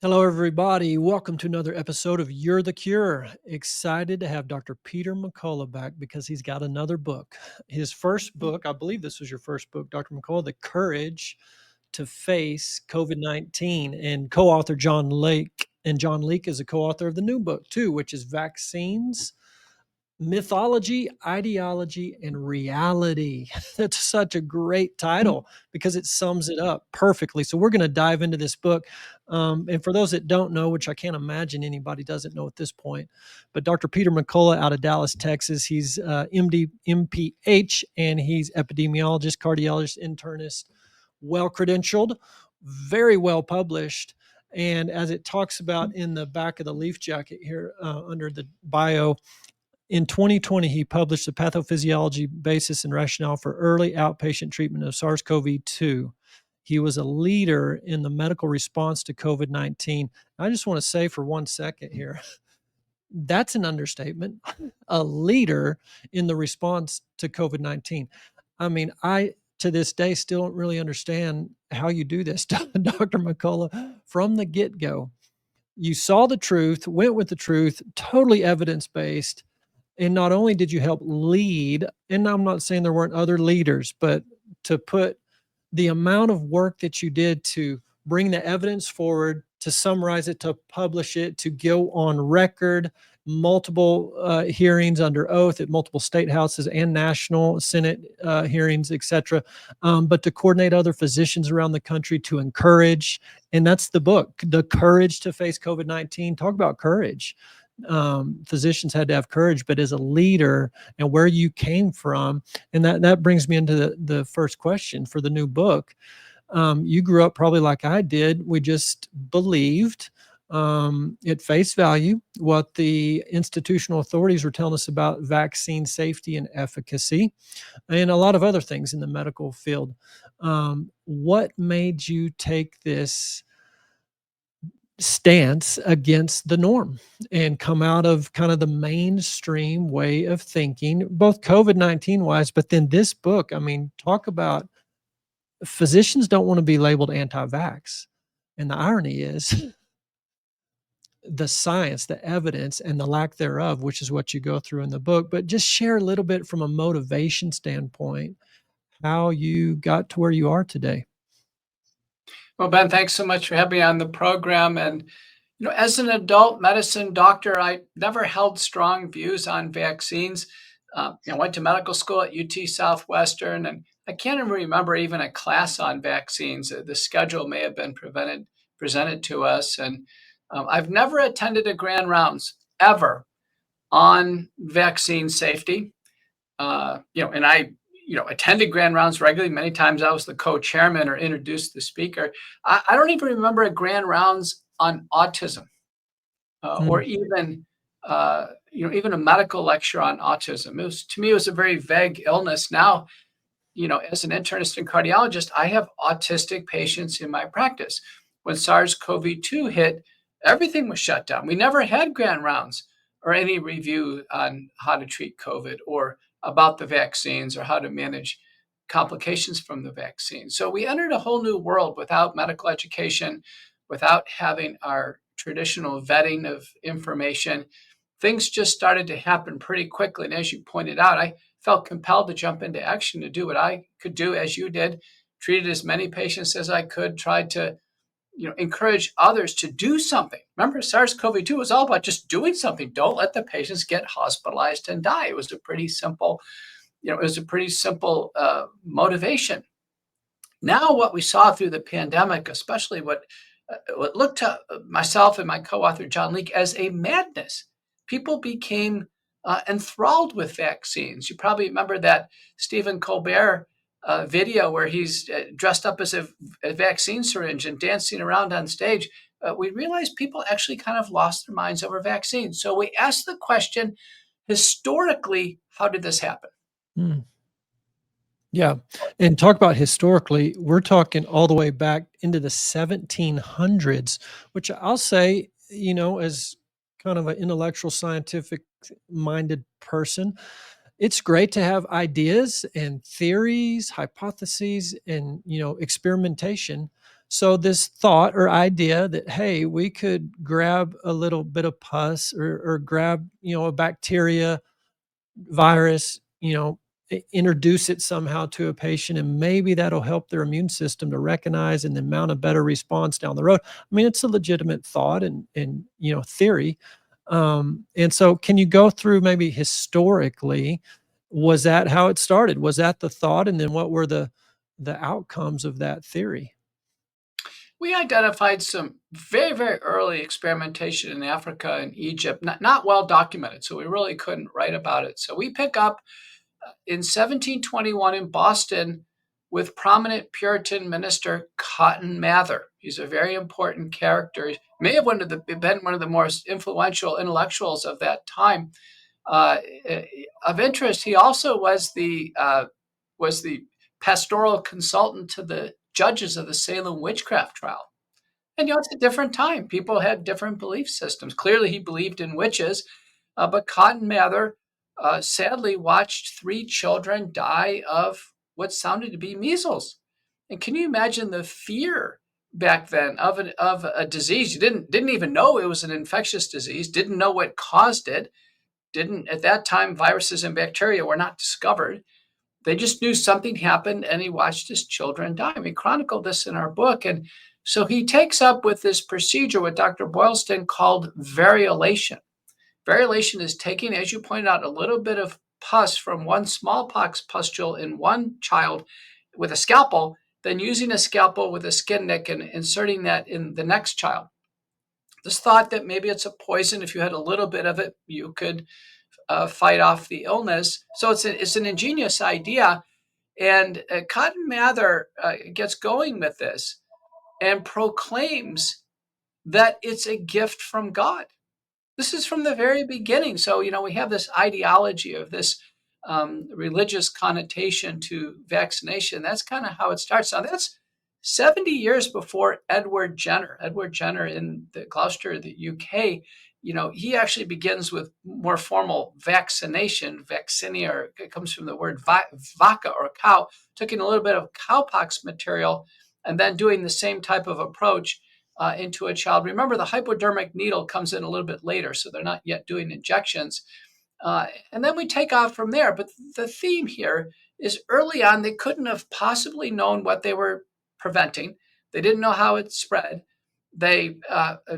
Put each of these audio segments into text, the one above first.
Hello, everybody. Welcome to another episode of You're the Cure. Excited to have Dr. Peter McCullough back because he's got another book. His first book, I believe this was your first book, Dr. McCullough, The Courage to Face COVID-19, and co-author John Leake. And John Leake is a co-author of the new book too, which is Vaccines, Mythology, Ideology, and Reality. That's such a great title because it sums it up perfectly. So we're going to dive into this book. And for those that don't know, which I can't imagine anybody doesn't know at this point, but Dr. Peter McCullough out of Dallas, Texas, he's MD, MPH, and he's epidemiologist, cardiologist, internist, well-credentialed, very well published. And as it talks about in the back of the leaf jacket here under the bio, in 2020, he published the pathophysiology basis and rationale for early outpatient treatment of SARS-CoV-2. He was a leader in the medical response to COVID-19. I just want to say for 1 second here, that's an understatement. A leader in the response to COVID-19. I mean, I to this day still don't really understand how you do this, Dr. McCullough, from the get-go. You saw the truth, went with the truth, totally evidence-based. And not only did you help lead, and I'm not saying there weren't other leaders, but to put the amount of work that you did to bring the evidence forward, to summarize it, to publish it, to go on record, multiple hearings under oath at multiple state houses and national Senate hearings, et cetera, but to coordinate other physicians around the country to encourage. And that's the book, The Courage to Face COVID-19. Talk about courage. Physicians had to have courage, but as a leader and where you came from, and that brings me into the first question for the new book. You grew up probably like I did. We just believed at face value what the institutional authorities were telling us about vaccine safety and efficacy, and a lot of other things in the medical field. What made you take this stance against the norm and come out of kind of the mainstream way of thinking, both COVID-19 wise, but then this book? I mean, talk about physicians don't want to be labeled anti-vax. And the irony is the science, the evidence, and the lack thereof, which is what you go through in the book. But just share a little bit from a motivation standpoint, how you got to where you are today. Well, Ben, thanks so much for having me on the program. And, as an adult medicine doctor, I never held strong views on vaccines. I went to medical school at UT Southwestern, and I can't even remember even a class on vaccines. The schedule may have been presented to us. And I've never attended a grand rounds ever on vaccine safety. And I attended grand rounds regularly. Many times I was the co-chairman or introduced the speaker. I don't even remember a grand rounds on autism or even, even a medical lecture on autism. To me, it was a very vague illness. Now, as an internist and cardiologist, I have autistic patients in my practice. When SARS-CoV-2 hit, everything was shut down. We never had grand rounds or any review on how to treat COVID or about the vaccines or how to manage complications from the vaccine. So we entered a whole new world without medical education, without having our traditional vetting of information. Things just started to happen pretty quickly. And as you pointed out, I felt compelled to jump into action to do what I could do as you did, treated as many patients as I could, tried to encourage others to do something. Remember, SARS-CoV-2 was all about just doing something. Don't let the patients get hospitalized and die. It was a pretty simple, motivation. Now, what we saw through the pandemic, especially what looked to myself and my co-author John Leake as a madness. People became enthralled with vaccines. You probably remember that Stephen Colbert video where he's dressed up as a vaccine syringe and dancing around on stage. We realized people actually kind of lost their minds over vaccines. So we asked the question, historically, how did this happen? Yeah. And talk about historically, we're talking all the way back into the 1700s, which I'll say, as kind of an intellectual, scientific minded person, it's great to have ideas and theories, hypotheses, and, experimentation So this thought or idea that, hey, we could grab a little bit of pus or grab, a bacteria, virus, introduce it somehow to a patient, and maybe that'll help their immune system to recognize and then mount a better response down the road. I mean, it's a legitimate thought and theory. And so, can you go through maybe historically? Was that how it started? Was that the thought, and then what were the outcomes of that theory? We identified some very, very early experimentation in Africa and Egypt, not well documented, so we really couldn't write about it. So we pick up in 1721 in Boston with prominent Puritan minister Cotton Mather. He's a very important character. He may have been one of the most influential intellectuals of that time. Uh, of interest, he also was the pastoral consultant to the judges of the Salem witchcraft trial. And it's a different time. People had different belief systems. Clearly, he believed in witches, but Cotton Mather sadly watched 3 children die of what sounded to be measles. And can you imagine the fear back then of a disease? You didn't even know it was an infectious disease, didn't know what caused it, didn't at that time viruses and bacteria were not discovered. They just knew something happened, and he watched his children die. We chronicled this in our book. And so he takes up with this procedure, what Dr. Boylston called variolation. Variolation is taking, as you pointed out, a little bit of pus from one smallpox pustule in one child with a scalpel, then using a scalpel with a skin nick and inserting that in the next child. This thought that maybe it's a poison. If you had a little bit of it, you could fight off the illness. So it's an ingenious idea. And Cotton Mather gets going with this and proclaims that it's a gift from God. This is from the very beginning. So, we have this ideology of this religious connotation to vaccination. That's kind of how it starts. Now, that's 70 years before Edward Jenner. Edward Jenner in Gloucester, the UK, he actually begins with more formal vaccination. Vaccinia, it comes from the word vaca or cow, taking a little bit of cowpox material and then doing the same type of approach into a child. Remember, the hypodermic needle comes in a little bit later, so they're not yet doing injections. And then we take off from there. But the theme here is early on, they couldn't have possibly known what they were preventing. They didn't know how it spread. They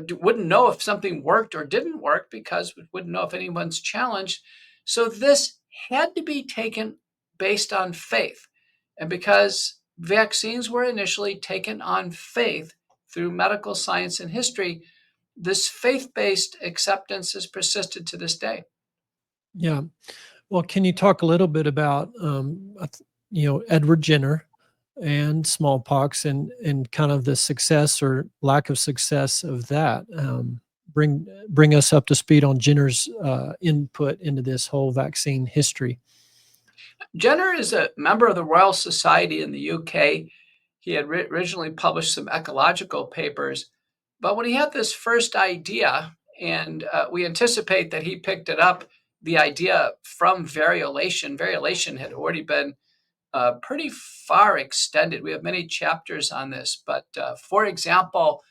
wouldn't know if something worked or didn't work because we wouldn't know if anyone's challenged. So this had to be taken based on faith. And because vaccines were initially taken on faith through medical science and history, this faith-based acceptance has persisted to this day. Yeah. Well, can you talk a little bit about, Edward Jenner and smallpox and kind of the success or lack of success of that? Bring us up to speed on Jenner's input into this whole vaccine history. Jenner is a member of the Royal Society in the UK. He had originally published some ecological papers, but when he had this first idea, and we anticipate that he picked it up, the idea from variolation. Variolation had already been pretty far extended. We have many chapters on this, but for example,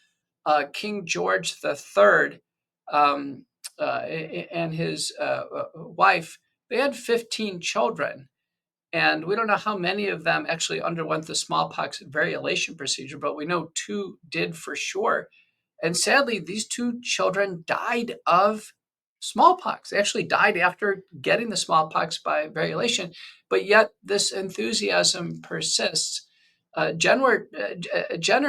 King George III and his wife, they had 15 children. And we don't know how many of them actually underwent the smallpox variolation procedure, but we know 2 did for sure. And sadly, these 2 children died of smallpox. They actually died after getting the smallpox by variolation, but yet this enthusiasm persists. Jenner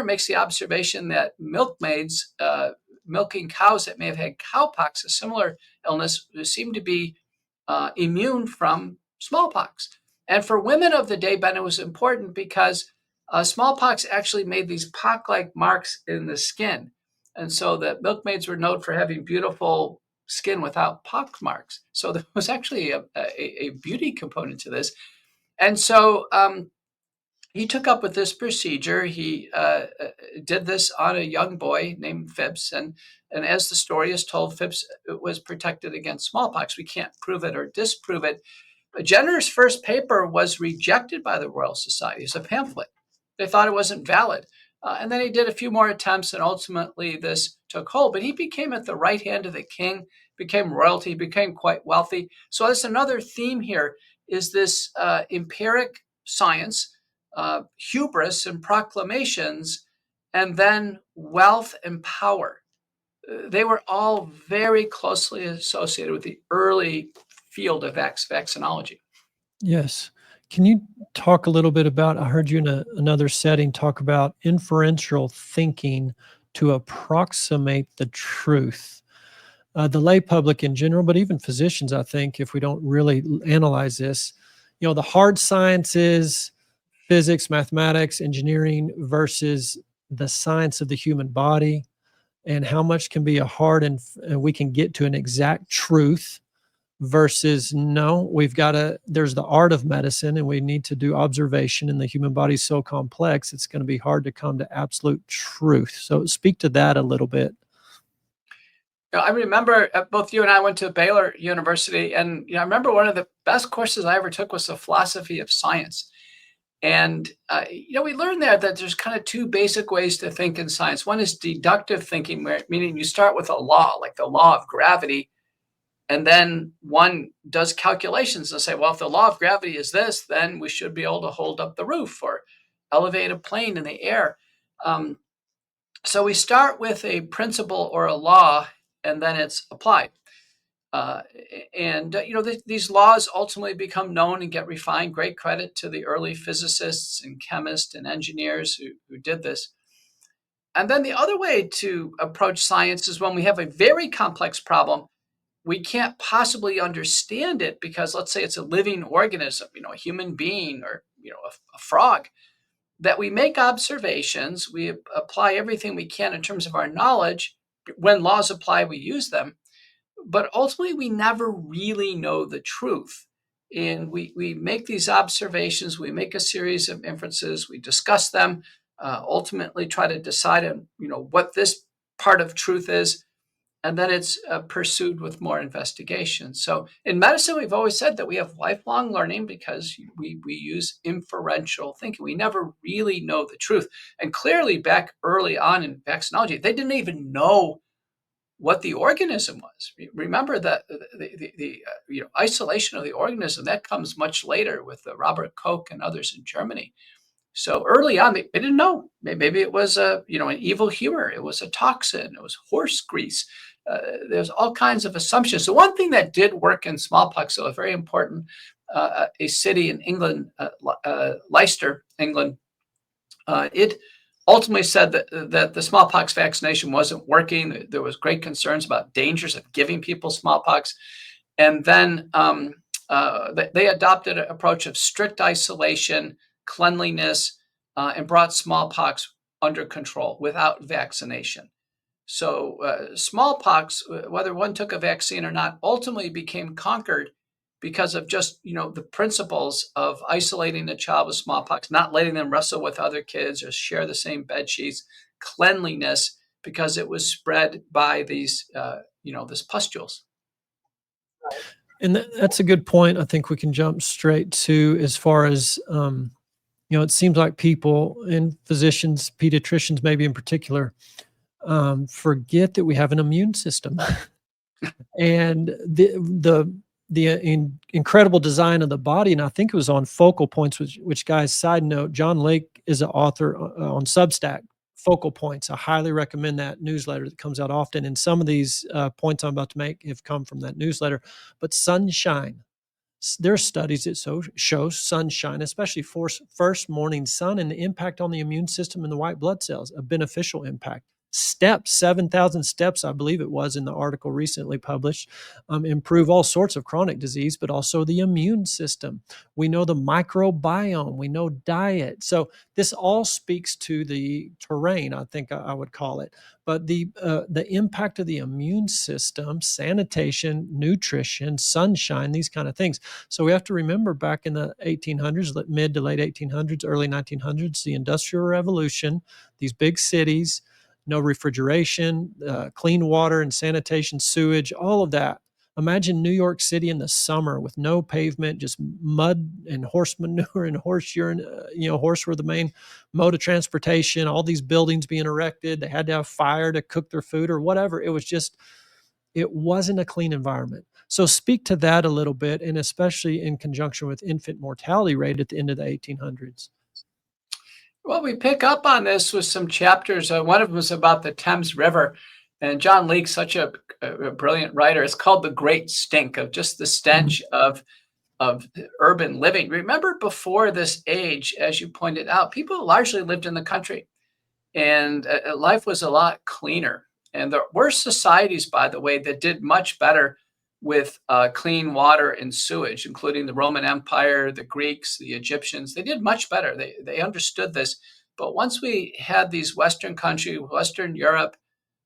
makes the observation that milkmaids milking cows that may have had cowpox, a similar illness, seem to be immune from smallpox. And for women of the day, Ben, it was important because smallpox actually made these pock-like marks in the skin. And so the milkmaids were known for having beautiful skin without pock marks. So there was actually a beauty component to this. And so he took up with this procedure. He did this on a young boy named Phipps. And as the story is told, Phipps was protected against smallpox. We can't prove it or disprove it. Jenner's first paper was rejected by the Royal Society as a pamphlet. They thought it wasn't valid. And then he did a few more attempts, and ultimately this took hold. But he became at the right hand of the king, became royalty, became quite wealthy. So that's another theme here, is this empiric science, hubris and proclamations, and then wealth and power. They were all very closely associated with the early field of vaccinology. Yes. Can you talk a little bit about, I heard you in another setting talk about inferential thinking to approximate the truth. The lay public in general, but even physicians, I think, if we don't really analyze this, the hard sciences, physics, mathematics, engineering versus the science of the human body, and how much can be a hard and we can get to an exact truth versus no, there's the art of medicine and we need to do observation, and the human body is so complex, it's going to be hard to come to absolute truth. So speak to that a little bit. I remember both you and I went to Baylor University, and I remember one of the best courses I ever took was the philosophy of science. And we learned there that there's kind of two basic ways to think in science. One is deductive thinking, meaning you start with a law, like the law of gravity, and then one does calculations and say, well, if the law of gravity is this, then we should be able to hold up the roof or elevate a plane in the air. So we start with a principle or a law, and then it's applied. These laws ultimately become known and get refined. Great credit to the early physicists and chemists and engineers who did this. And then the other way to approach science is when we have a very complex problem. We can't possibly understand it because, let's say, it's a living organism, a human being or a frog, that we make observations, we apply everything we can in terms of our knowledge. When laws apply, we use them. But ultimately, we never really know the truth. And we make these observations, we make a series of inferences, we discuss them, ultimately try to decide on, what this part of truth is, and then it's pursued with more investigation. So in medicine, we've always said that we have lifelong learning because we use inferential thinking. We never really know the truth. And clearly, back early on in vaccinology, they didn't even know what the organism was. Remember that the isolation of the organism, that comes much later with Robert Koch and others in Germany. So early on, they didn't know. Maybe it was an evil humor. It was a toxin. It was horse grease. There's all kinds of assumptions. So one thing that did work in smallpox, so a very important, a city in England, Leicester, England, it ultimately said that the smallpox vaccination wasn't working. There was great concerns about dangers of giving people smallpox. And then they adopted an approach of strict isolation, cleanliness, and brought smallpox under control without vaccination. So smallpox, whether one took a vaccine or not, ultimately became conquered because of just, the principles of isolating a child with smallpox, not letting them wrestle with other kids or share the same bed sheets, cleanliness, because it was spread by these, these pustules. And that's a good point. I think we can jump straight to, as far as, it seems like people, and physicians, pediatricians maybe in particular, forget that we have an immune system. And the incredible design of the body, and I think it was on Focal Points, which guys, side note, John Leake is an author on Substack, Focal Points. I highly recommend that newsletter that comes out often, and some of these points I'm about to make have come from that newsletter. But sunshine, there are studies that show sunshine, especially for first morning sun, and the impact on the immune system and the white blood cells, a beneficial impact. Steps, 7,000 steps, I believe it was in the article recently published, improve all sorts of chronic disease, but also the immune system. We know the microbiome, we know diet. So this all speaks to the terrain, I think I would call it. But the impact of the immune system, sanitation, nutrition, sunshine, these kind of things. So we have to remember back in the 1800s, mid to late 1800s, early 1900s, the Industrial Revolution, these big cities, no refrigeration, clean water and sanitation, sewage, all of that. Imagine New York City in the summer with no pavement, just mud and horse manure and horse urine. Horse were the main mode of transportation. All these buildings being erected. They had to have fire to cook their food or whatever. It wasn't a clean environment. So speak to that a little bit, and especially in conjunction with infant mortality rate at the end of the 1800s. Well, we pick up on this with some chapters. One of them was about the Thames River, and John Leake, such a brilliant writer, it's called The Great Stink, of just the stench of urban living. Remember, before this age, as you pointed out, people largely lived in the country, and life was a lot cleaner. And there were societies, by the way, that did much better with clean water and sewage, including the Roman Empire, the Greeks, the Egyptians. They did much better. They understood this. But once we had these Western countries, Western Europe,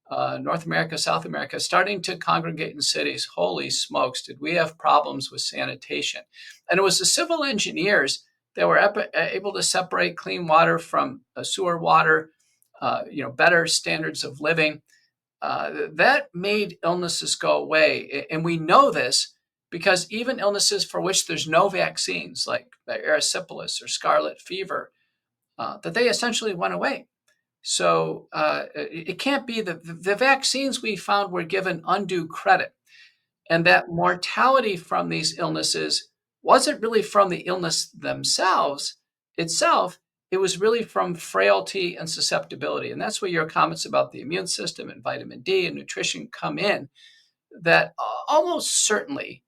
North America, South America, starting to congregate in cities, holy smokes, did we have problems with sanitation. And it was the civil engineers that were able to separate clean water from sewer water, better standards of living. That made illnesses go away. And we know this because even illnesses for which there's no vaccines, like erysipelas or scarlet fever, that they essentially went away. So it can't be that the vaccines we found were given undue credit, and that mortality from these illnesses wasn't really from the illness itself. It was really from frailty and susceptibility. And that's where your comments about the immune system and vitamin D and nutrition come in, that almost certainly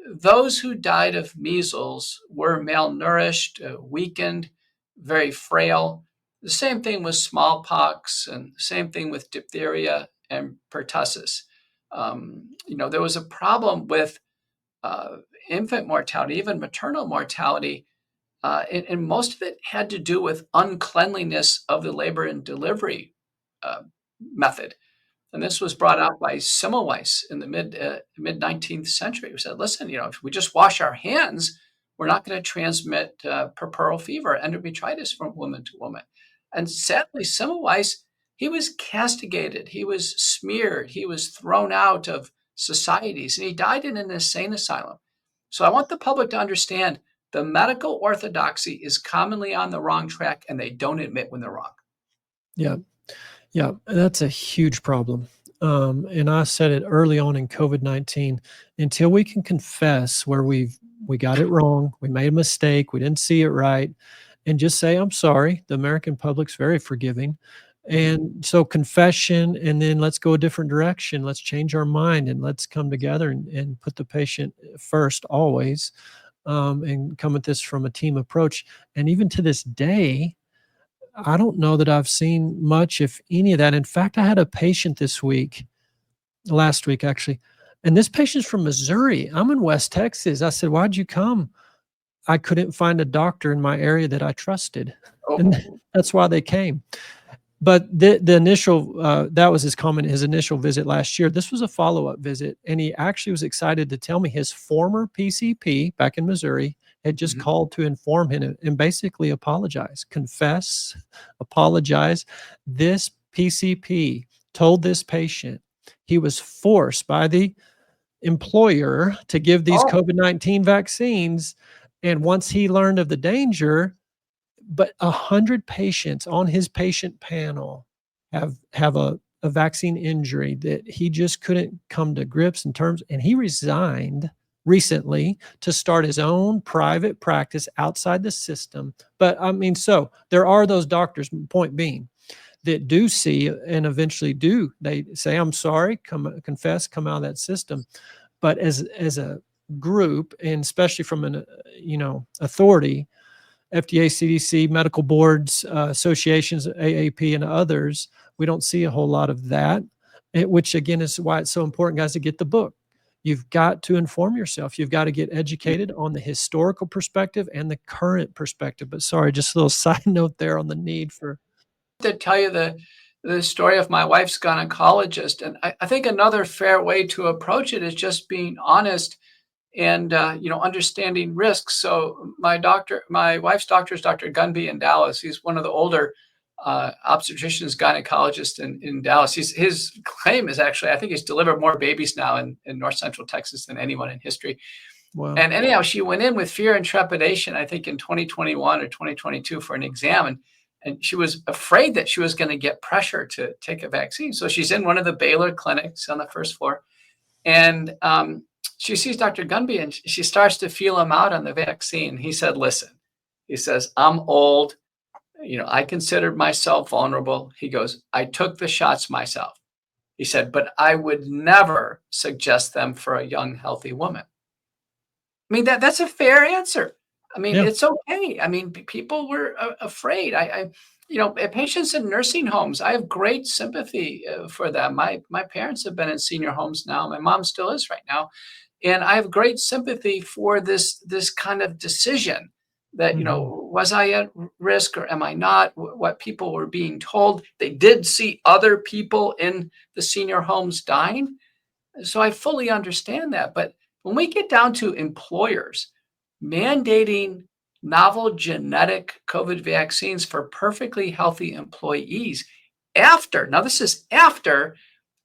those who died of measles were malnourished, weakened, very frail. The same thing with smallpox, and the same thing with diphtheria and pertussis. There was a problem with infant mortality, even maternal mortality, and most of it had to do with uncleanliness of the labor and delivery method. And this was brought out by Semmelweis in the mid 19th century, who said, listen, if we just wash our hands, we're not going to transmit puerperal fever, endometritis from woman to woman. And sadly, Semmelweis, he was castigated, he was smeared, he was thrown out of societies, and he died in an insane asylum. So I want the public to understand the medical orthodoxy is commonly on the wrong track, and they don't admit when they're wrong. Yeah. Yeah, that's a huge problem. And I said it early on in COVID-19, until we can confess where we got it wrong, we made a mistake, we didn't see it right, and just say, I'm sorry. The American public's very forgiving. And so confession, and then let's go a different direction. Let's change our mind, and let's come together and put the patient first always, and come at this from a team approach. And even to this day, I don't know that I've seen much, if any of that. In fact, I had a patient last week actually, and this patient's from Missouri. I'm in West Texas. I said, "Why'd you come?" I couldn't find a doctor in my area that I trusted, and that's why they came. But the initial, that was his comment, his initial visit last year. This was a follow-up visit, and he actually was excited to tell me his former PCP back in Missouri had just called to inform him and basically apologize, confess, apologize. This PCP told this patient he was forced by the employer to give these COVID-19 vaccines, and once he learned of the danger, but 100 patients on his patient panel have a vaccine injury that he just couldn't come to grips in terms, and he resigned recently to start his own private practice outside the system. But I mean, so there are those doctors, point being, that do see and eventually they say, I'm sorry, confess, come out of that system. But as a group, and especially from an authority, FDA, CDC, medical boards, associations, AAP, and others, we don't see a whole lot of that, which again is why it's so important, guys, to get the book. You've got to inform yourself. You've got to get educated on the historical perspective and the current perspective. But sorry, just a little side note there on the need for. To tell you the story of my wife's gynecologist, and I think another fair way to approach it is just being honest and understanding risks. So my wife's doctor is Dr. Gunby in Dallas. He's one of the older obstetrician, gynecologist in Dallas. His claim is actually, I think he's delivered more babies now in North Central Texas than anyone in history. Wow. And anyhow, she went in with fear and trepidation, I think in 2021 or 2022 for an exam. And she was afraid that she was going to get pressure to take a vaccine. So she's in one of the Baylor clinics on the first floor. And she sees Dr. Gunby and she starts to feel him out on the vaccine. He said, listen, he says, I'm old. I considered myself vulnerable. He goes, I took the shots myself. He said, but I would never suggest them for a young, healthy woman. I mean, that's a fair answer. I mean, Yeah. it's okay. I mean, people were afraid. Patients in nursing homes, I have great sympathy for them. My parents have been in senior homes now. My mom still is right now. And I have great sympathy for this kind of decision that, Mhm. was I at risk or am I not? What people were being told. They did see other people in the senior homes dying. So I fully understand that. But when we get down to employers mandating novel genetic COVID vaccines for perfectly healthy employees, now this is after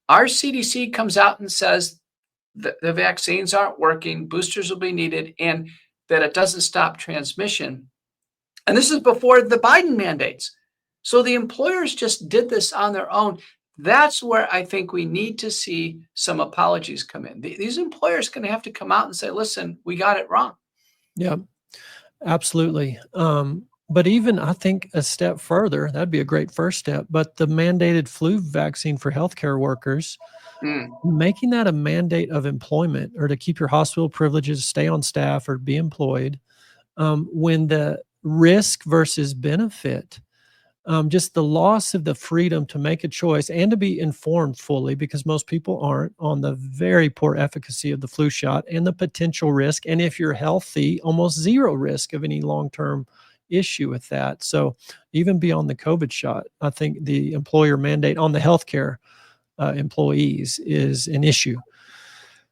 our CDC comes out and says that the vaccines aren't working, boosters will be needed, and that it doesn't stop transmission. And this is before the Biden mandates. So the employers just did this on their own. That's where I think we need to see some apologies come in. These employers are going to have to come out and say, listen, we got it wrong. Yeah, absolutely. But even I think a step further, that'd be a great first step. But the mandated flu vaccine for healthcare workers, Mm. making that a mandate of employment or to keep your hospital privileges, stay on staff or be employed, when the risk versus benefit, just the loss of the freedom to make a choice and to be informed fully, because most people aren't, on the very poor efficacy of the flu shot and the potential risk. And if you're healthy, almost zero risk of any long-term issue with that. So even beyond the COVID shot, I think the employer mandate on the healthcare employees is an issue.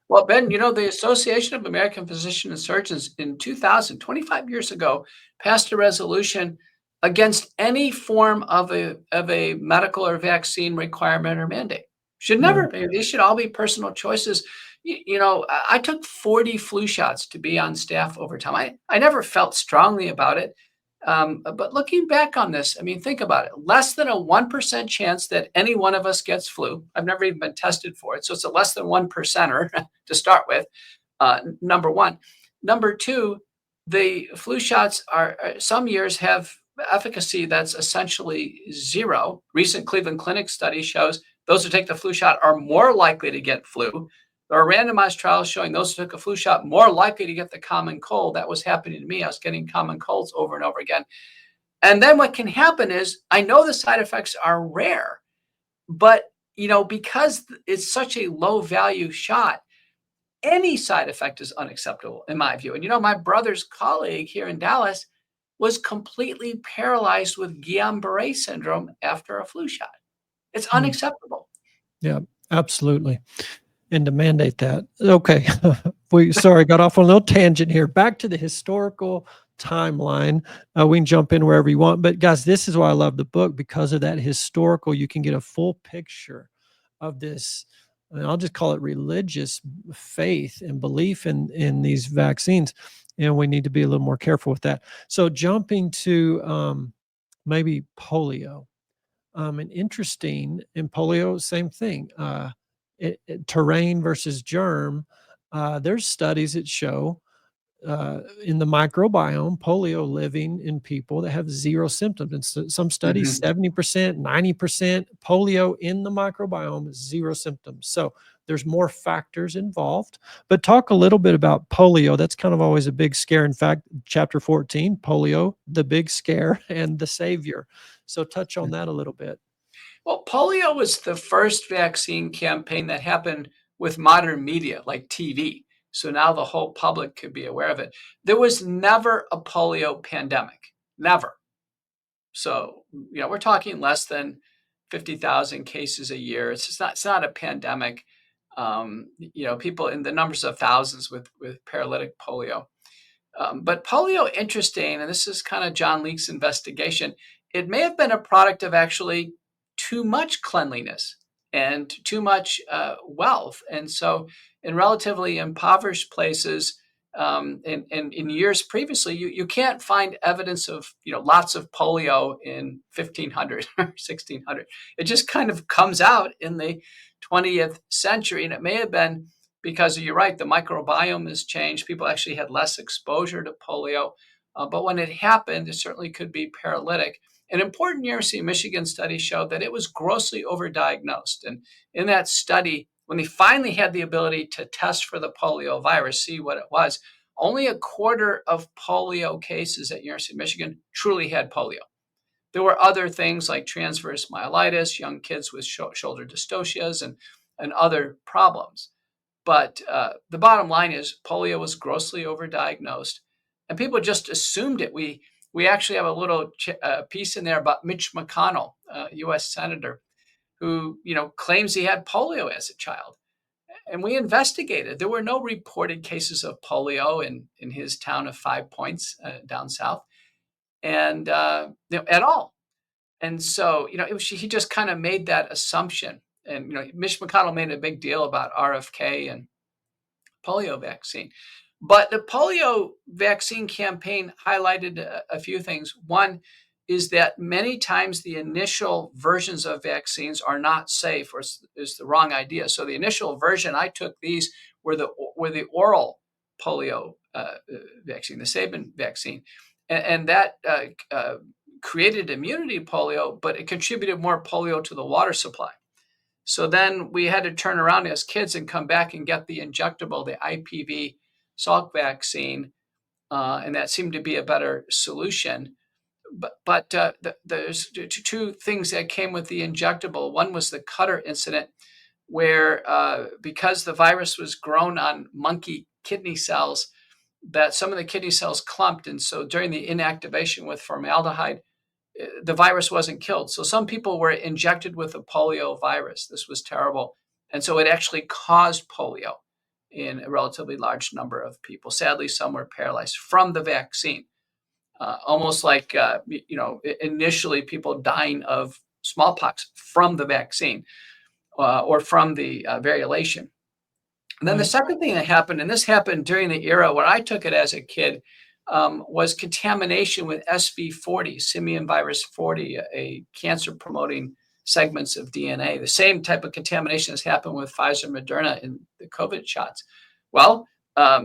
Well, Ben, the Association of American Physicians and Surgeons in 2000, 25 years ago, passed a resolution against any form of a medical or vaccine requirement or mandate. Should Yeah. never be. These should all be personal choices. I took 40 flu shots to be on staff over time. I never felt strongly about it. But looking back on this, I mean, think about it. Less than a 1% chance that any one of us gets flu. I've never even been tested for it. So it's a less than 1%er to start with, number one. Number two, the flu shots are some years have efficacy that's essentially zero. Recent Cleveland Clinic study shows those who take the flu shot are more likely to get flu. There are randomized trials showing those who took a flu shot more likely to get the common cold. That was happening to me. I was getting common colds over and over again. And then what can happen is I know the side effects are rare, but because it's such a low value shot, any side effect is unacceptable in my view. And my brother's colleague here in Dallas was completely paralyzed with Guillain-Barré syndrome after a flu shot. It's Mm. unacceptable. Yeah, absolutely. And to mandate that. Okay. Sorry, got off on a little tangent here. Back to the historical timeline. We can jump in wherever you want. But guys, this is why I love the book, because of that historical, you can get a full picture of this. And I'll just call it religious faith and belief in these vaccines. And we need to be a little more careful with that. So jumping to maybe polio. And interesting, in polio, same thing. Terrain versus germ. There's studies that show in the microbiome, polio living in people that have zero symptoms. And some studies, Mhm. 70%, 90% polio in the microbiome, zero symptoms. So there's more factors involved. But talk a little bit about polio. That's kind of always a big scare. In fact, chapter 14, polio, the big scare and the savior. So touch on that a little bit. Well, polio was the first vaccine campaign that happened with modern media like TV. So now the whole public could be aware of it. There was never a polio pandemic, never. So, we're talking less than 50,000 cases a year. It's not a pandemic. People in the numbers of thousands with paralytic polio. But polio, interesting, and this is kind of John Leake's investigation. it may have been a product of actually too much cleanliness and too much wealth. And so, in relatively impoverished places, and in years previously, you can't find evidence of lots of polio in 1500 or 1600. It just kind of comes out in the 20th century, and it may have been because you're right, the microbiome has changed. People actually had less exposure to polio, but when it happened, it certainly could be paralytic. An important University of Michigan study showed that it was grossly overdiagnosed, and in that study, when they finally had the ability to test for the polio virus, see what it was, only a quarter of polio cases at University of Michigan truly had polio. There were other things like transverse myelitis, young kids with shoulder dystocias, and other problems. But the bottom line is polio was grossly overdiagnosed, and people just assumed it. We actually have a little piece in there about Mitch McConnell, U.S. senator, who claims he had polio as a child. And we investigated. There were no reported cases of polio in his town of 5 Points down south, and at all. And so he just kind of made that assumption. And Mitch McConnell made a big deal about RFK and polio vaccine. But the polio vaccine campaign highlighted a few things. One is that many times the initial versions of vaccines are not safe, or is the wrong idea. So the initial version I took, these were the oral polio vaccine, the Sabin vaccine, and that created immunity to polio, but it contributed more polio to the water supply. So then we had to turn around as kids and come back and get the injectable, the IPV Salk vaccine, and that seemed to be a better solution. But there's two things that came with the injectable. One was the Cutter incident, where because the virus was grown on monkey kidney cells, that some of the kidney cells clumped, and so during the inactivation with formaldehyde, the virus wasn't killed. So some people were injected with the polio virus. This was terrible. And so it actually caused polio in a relatively large number of people. Sadly, some were paralyzed from the vaccine, almost like, initially people dying of smallpox from the vaccine or from the variolation. And then the second thing that happened, and this happened during the era where I took it as a kid, was contamination with SV40, simian virus 40, a cancer-promoting segments of DNA. The same type of contamination has happened with Pfizer, Moderna in the COVID shots. Well, a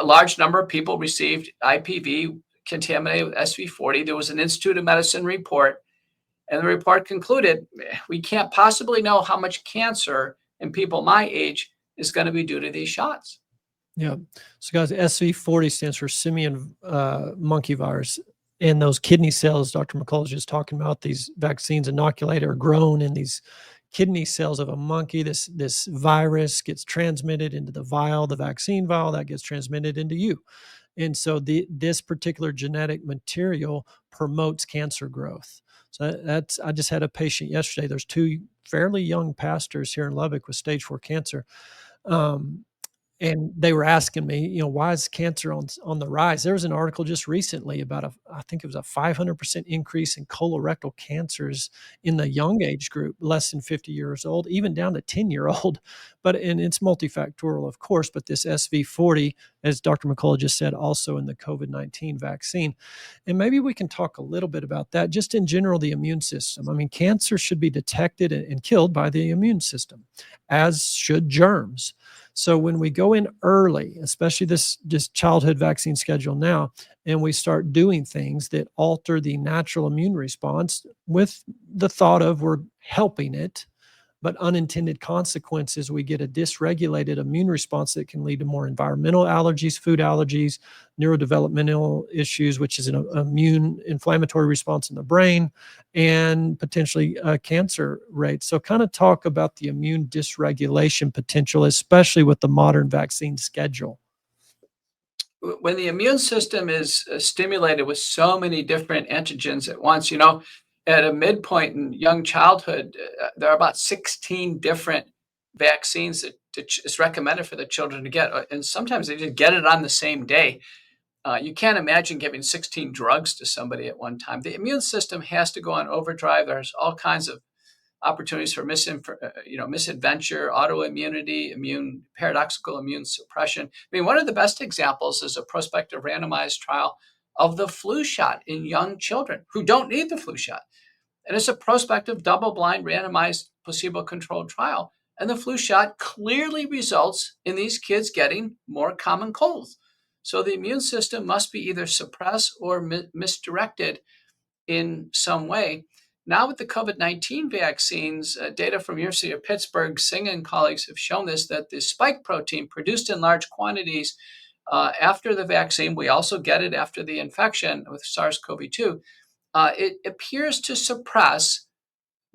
large number of people received IPV contaminated with SV40. There was an Institute of Medicine report, and the report concluded we can't possibly know how much cancer in people my age is going to be due to these shots. Yeah. So guys, SV40 stands for simian monkey virus. And those kidney cells Dr. McCullough is just talking about, these vaccines inoculated or grown in these kidney cells of a monkey. This virus gets transmitted into the vial, the vaccine vial, that gets transmitted into you. And so this particular genetic material promotes cancer growth. So I just had a patient yesterday. There's two fairly young pastors here in Lubbock with stage 4 cancer. And they were asking me, why is cancer on the rise? There was an article just recently about I think it was a 500% increase in colorectal cancers in the young age group, less than 50 years old, even down to 10-year-old. And it's multifactorial, of course, but this SV40, as Dr. McCullough just said, also in the COVID-19 vaccine. And maybe we can talk a little bit about that, just in general, the immune system. I mean, cancer should be detected and killed by the immune system, as should germs. So when we go in early, especially this childhood vaccine schedule now, and we start doing things that alter the natural immune response with the thought of we're helping it, but unintended consequences, we get a dysregulated immune response that can lead to more environmental allergies, food allergies, neurodevelopmental issues, which is an immune inflammatory response in the brain, and potentially cancer rates. So kind of talk about the immune dysregulation potential, especially with the modern vaccine schedule. When the immune system is stimulated with so many different antigens at once, at a midpoint in young childhood, there are about 16 different vaccines that is recommended for the children to get. And sometimes they just get it on the same day. You can't imagine giving 16 drugs to somebody at one time. The immune system has to go on overdrive. There's all kinds of opportunities for misadventure, autoimmunity, paradoxical immune suppression. I mean, one of the best examples is a prospective randomized trial of the flu shot in young children who don't need the flu shot. And it's a prospective double-blind randomized placebo-controlled trial. And the flu shot clearly results in these kids getting more common colds. So the immune system must be either suppressed or misdirected in some way. Now with the COVID-19 vaccines, data from University of Pittsburgh, Singh and colleagues have shown this, that the spike protein produced in large quantities after the vaccine, we also get it after the infection with SARS-CoV-2, it appears to suppress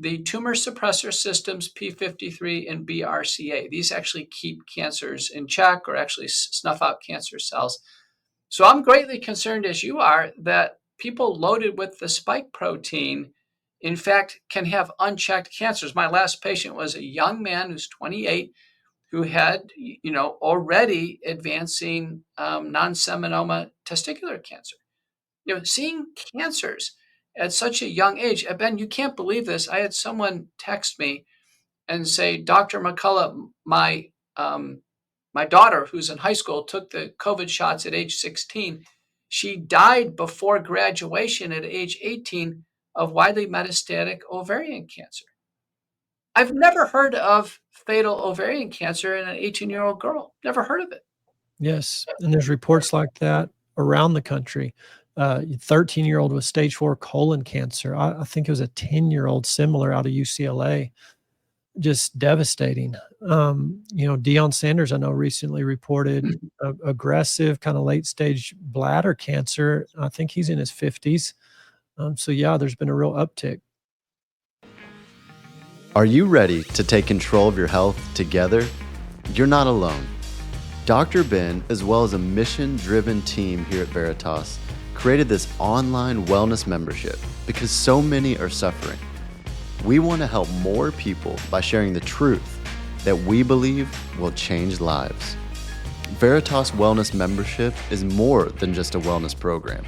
the tumor suppressor systems P53 and BRCA. These actually keep cancers in check or actually snuff out cancer cells. So I'm greatly concerned, as you are, that people loaded with the spike protein, in fact, can have unchecked cancers. My last patient was a young man who's 28 who had, already advancing non-seminoma testicular cancer. Seeing cancers at such a young age. Ben, you can't believe this. I had someone text me and say, Dr. McCullough, my daughter, who's in high school, took the COVID shots at age 16. She died before graduation at age 18 of widely metastatic ovarian cancer. I've never heard of fatal ovarian cancer in an 18-year-old girl. Never heard of it. Yes, and there's reports like that around the country. 13-year-old with stage 4 colon cancer. I think it was a 10-year-old similar out of UCLA. Just devastating. Deion Sanders, I know, recently reported aggressive, kind of late stage bladder cancer. I think he's in his 50s. So yeah, there's been a real uptick. Are you ready to take control of your health together? You're not alone. Dr. Ben, as well as a mission-driven team here at Veritas, created this online wellness membership because so many are suffering. We want to help more people by sharing the truth that we believe will change lives. Veritas Wellness Membership is more than just a wellness program.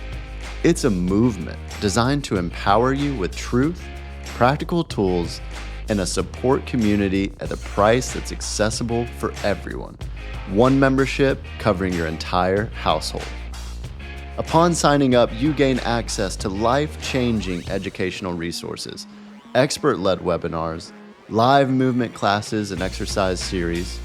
It's a movement designed to empower you with truth, practical tools, and a support community at a price that's accessible for everyone. One membership covering your entire household. Upon signing up, you gain access to life-changing educational resources, expert-led webinars, live movement classes and exercise series,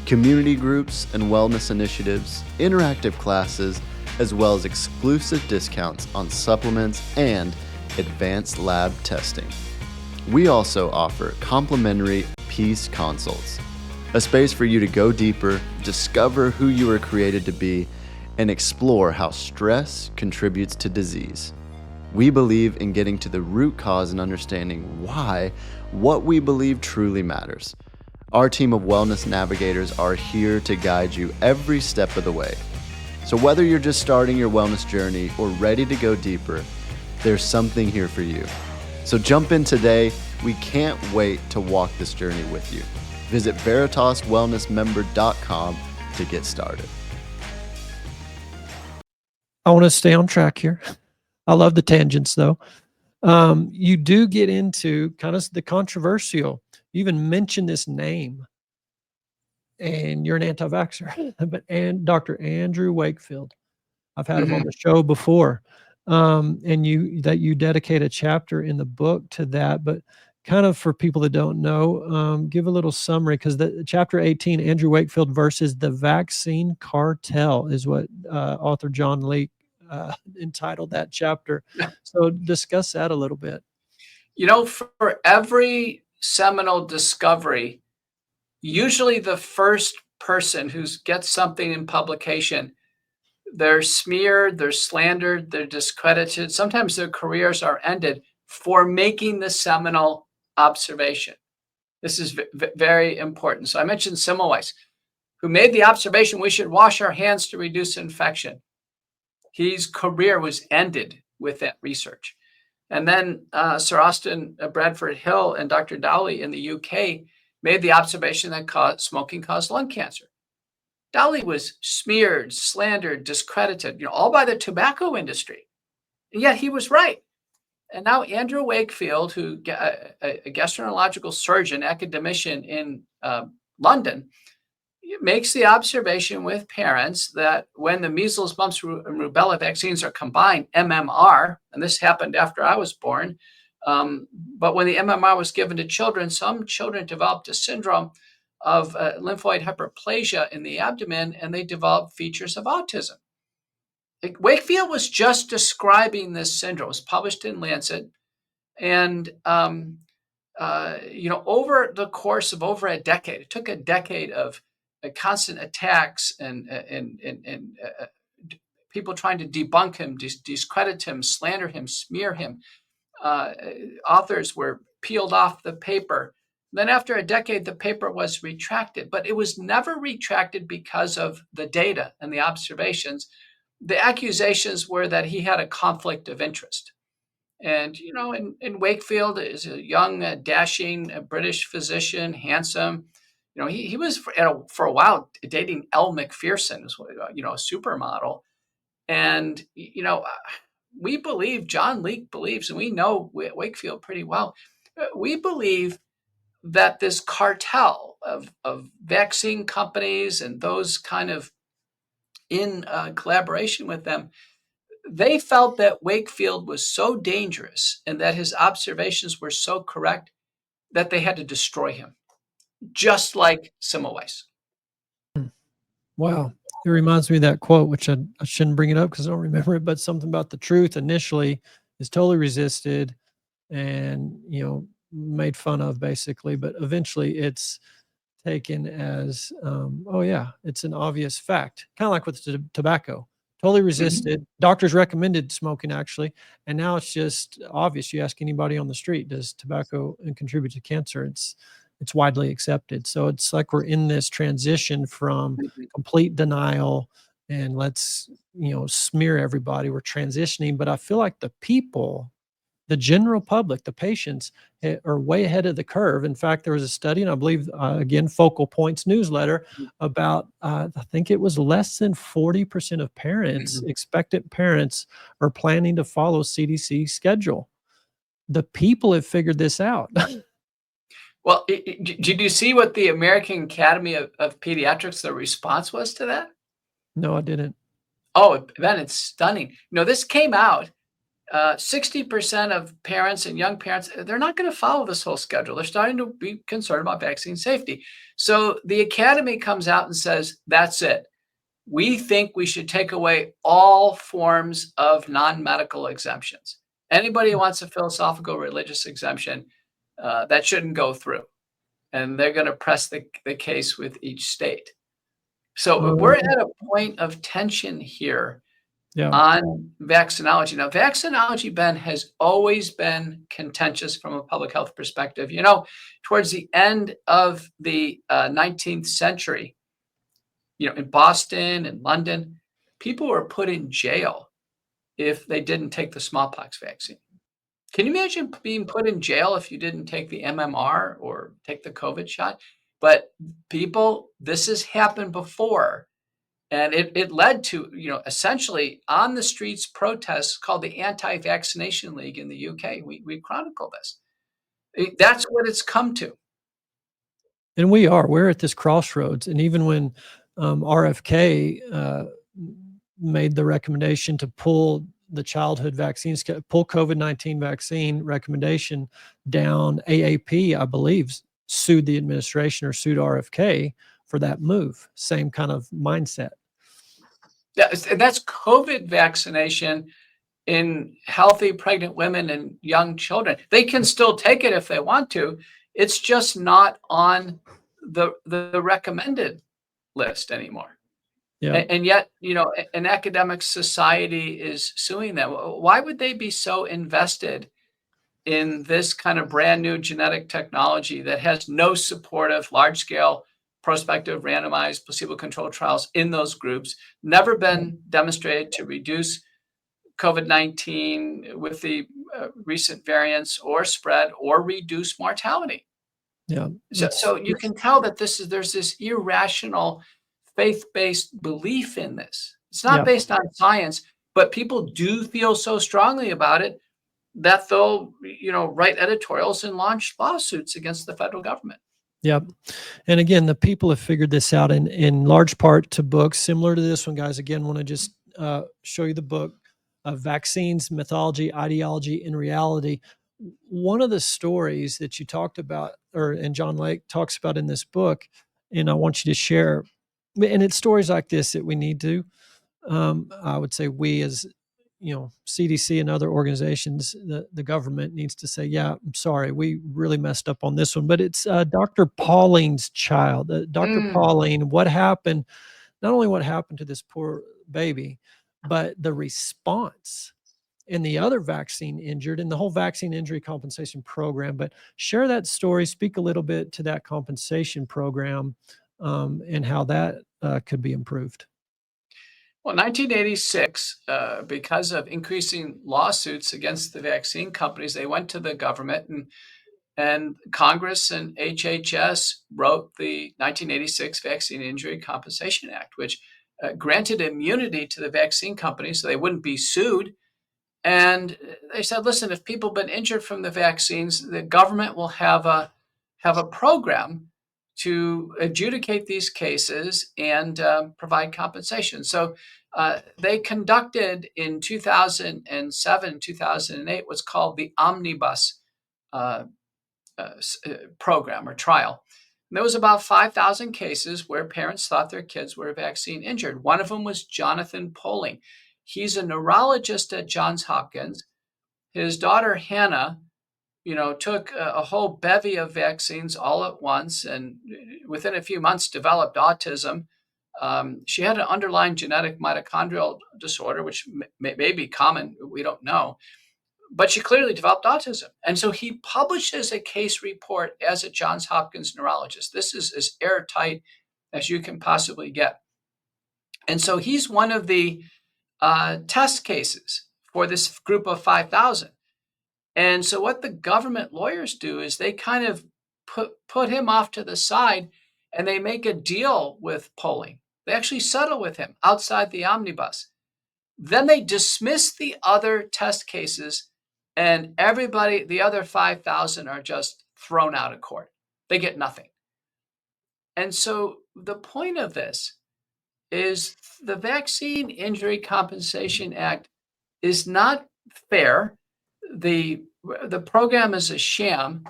community groups and wellness initiatives, interactive classes, as well as exclusive discounts on supplements and advanced lab testing. We also offer complimentary peace consults, a space for you to go deeper, discover who you were created to be, and explore how stress contributes to disease. We believe in getting to the root cause and understanding why what we believe truly matters. Our team of wellness navigators are here to guide you every step of the way. So whether you're just starting your wellness journey or ready to go deeper, there's something here for you. So jump in today. We can't wait to walk this journey with you. Visit VeritasWellnessMember.com to get started. I want to stay on track here. I love the tangents, though. You do get into kind of the controversial. You even mention this name, and you're an anti-vaxxer. And Dr. Andrew Wakefield, I've had him on the show before, and you dedicate a chapter in the book to that. But kind of for people that don't know, give a little summary, because the chapter 18, Andrew Wakefield versus the vaccine cartel, is what author John Leake entitled that chapter. So discuss that a little bit. For every seminal discovery, usually the first person who gets something in publication, they're smeared, they're slandered, they're discredited. Sometimes their careers are ended for making the seminal observation. This is very important. So I mentioned Semmelweis, who made the observation we should wash our hands to reduce infection. His career was ended with that research. And then Sir Austin Bradford Hill and Dr. Dowley in the UK made the observation that smoking caused lung cancer. Dolly was smeared, slandered, discredited, all by the tobacco industry. And yet he was right. And now Andrew Wakefield, a gastroenterological surgeon, academician in London, makes the observation with parents that when the measles, mumps, and rubella vaccines are combined, MMR, and this happened after I was born, but when the MMR was given to children, some children developed a syndrome of lymphoid hyperplasia in the abdomen, and they developed features of autism. Wakefield was just describing this syndrome. It was published in Lancet, and over the course of over a decade, it took a decade of constant attacks and people trying to debunk him, discredit him, slander him, smear him. Authors were peeled off the paper. Then after a decade, the paper was retracted, but it was never retracted because of the data and the observations. The accusations were that he had a conflict of interest. And, in Wakefield is a young, dashing British physician, handsome. He was for a while dating Elle Macpherson, a supermodel. And, we believe, John Leake believes, and we know Wakefield pretty well. We believe that this cartel of vaccine companies and those kind of in collaboration with them, they felt that Wakefield was so dangerous and that his observations were so correct that they had to destroy him, just like Semmelweis. Wow. It reminds me of that quote, which I shouldn't bring it up because I don't remember it, but something about the truth initially is totally resisted and, made fun of basically, but eventually it's taken as, oh yeah, it's an obvious fact. Kind of like with tobacco, totally resisted. Doctors recommended smoking actually. And now it's just obvious. You ask anybody on the street, does tobacco contribute to cancer? It's widely accepted. So it's like we're in this transition from complete denial and let's, smear everybody. We're transitioning, but I feel like the people, the general public, the patients are way ahead of the curve. In fact, there was a study, and I believe, again, Focal Points newsletter about, I think it was less than 40% of parents, expectant parents, are planning to follow CDC schedule. The people have figured this out. Well, did you see what the American Academy of Pediatrics, the response was to that? No, I didn't. Oh, Ben, it's stunning. This came out. 60% of parents and young parents, they're not going to follow this whole schedule. They're starting to be concerned about vaccine safety. So the Academy comes out and says, that's it. We think we should take away all forms of non-medical exemptions. Anybody who wants a philosophical religious exemption, that shouldn't go through. And they're going to press the case with each state. So we're at a point of tension here on vaccinology. Now, vaccinology, Ben, has always been contentious from a public health perspective. Towards the end of the 19th century, in Boston and London, people were put in jail if they didn't take the smallpox vaccine. Can you imagine being put in jail if you didn't take the MMR or take the COVID shot? But people, this has happened before. And it led to, essentially on the streets protests called the Anti-Vaccination League in the UK. We chronicle this. That's what it's come to. And we're at this crossroads. And even when RFK made the recommendation to pull the childhood vaccines, pull COVID-19 vaccine recommendation down, AAP, I believe, sued the administration or sued RFK for that move. Same kind of mindset. Yeah, and that's COVID vaccination in healthy pregnant women and young children. They can still take it if they want to. It's just not on the recommended list anymore. Yeah. And yet, an academic society is suing them. Why would they be so invested in this kind of brand new genetic technology that has no supportive large-scale prospective randomized placebo-controlled trials in those groups, never been demonstrated to reduce COVID-19 with the recent variants or spread or reduce mortality? Yeah. So you can tell that there's this irrational faith-based belief in this. It's not Yeah. based on science, but people do feel so strongly about it that they'll, write editorials and launch lawsuits against the federal government. Yep. And again, the people have figured this out in large part to books similar to this one, guys. Again, want to just show you the book of Vaccines, Mythology, Ideology, and Reality. One of the stories that you talked about, and John Leake talks about in this book, and I want you to share, and it's stories like this that we need to, I would say we as CDC and other organizations, the government needs to say, yeah, I'm sorry, we really messed up on this one. But it's Dr. Pauline's child. Dr. Mm. Pauline, what happened, not only what happened to this poor baby, but the response and the other vaccine injured and the whole vaccine injury compensation program. But share that story, speak a little bit to that compensation program and how that could be improved. Well, 1986, because of increasing lawsuits against the vaccine companies, they went to the government and Congress and HHS wrote the 1986 Vaccine Injury Compensation Act, which granted immunity to the vaccine companies so they wouldn't be sued. And they said, listen, if people have been injured from the vaccines, the government will have a program to adjudicate these cases and provide compensation. So they conducted in 2007, 2008, what's called the Omnibus program or trial. And there was about 5,000 cases where parents thought their kids were vaccine injured. One of them was Jonathan Poling. He's a neurologist at Johns Hopkins. His daughter, Hannah, took a whole bevy of vaccines all at once and within a few months developed autism. She had an underlying genetic mitochondrial disorder, which may be common. We don't know. But she clearly developed autism. And so he publishes a case report as a Johns Hopkins neurologist. This is as airtight as you can possibly get. And so he's one of the test cases for this group of 5,000. And so what the government lawyers do is they kind of put him off to the side and they make a deal with Poling. They actually settle with him outside the omnibus. Then they dismiss the other test cases and everybody, the other 5,000 are just thrown out of court. They get nothing. And so the point of this is the Vaccine Injury Compensation Act is not fair. The program is a sham,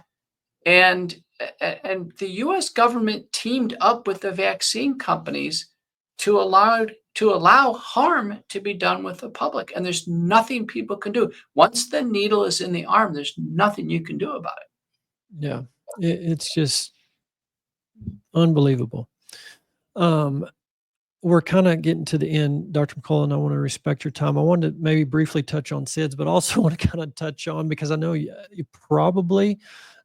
and the U.S. government teamed up with the vaccine companies to allow harm to be done with the public, and there's nothing people can do. Once the needle is in the arm, there's nothing you can do about it. Yeah, it's just unbelievable. We're kind of getting to the end, Dr. McCullough, and I want to respect your time. I wanted to maybe briefly touch on SIDS, but also want to kind of touch on, because I know you probably,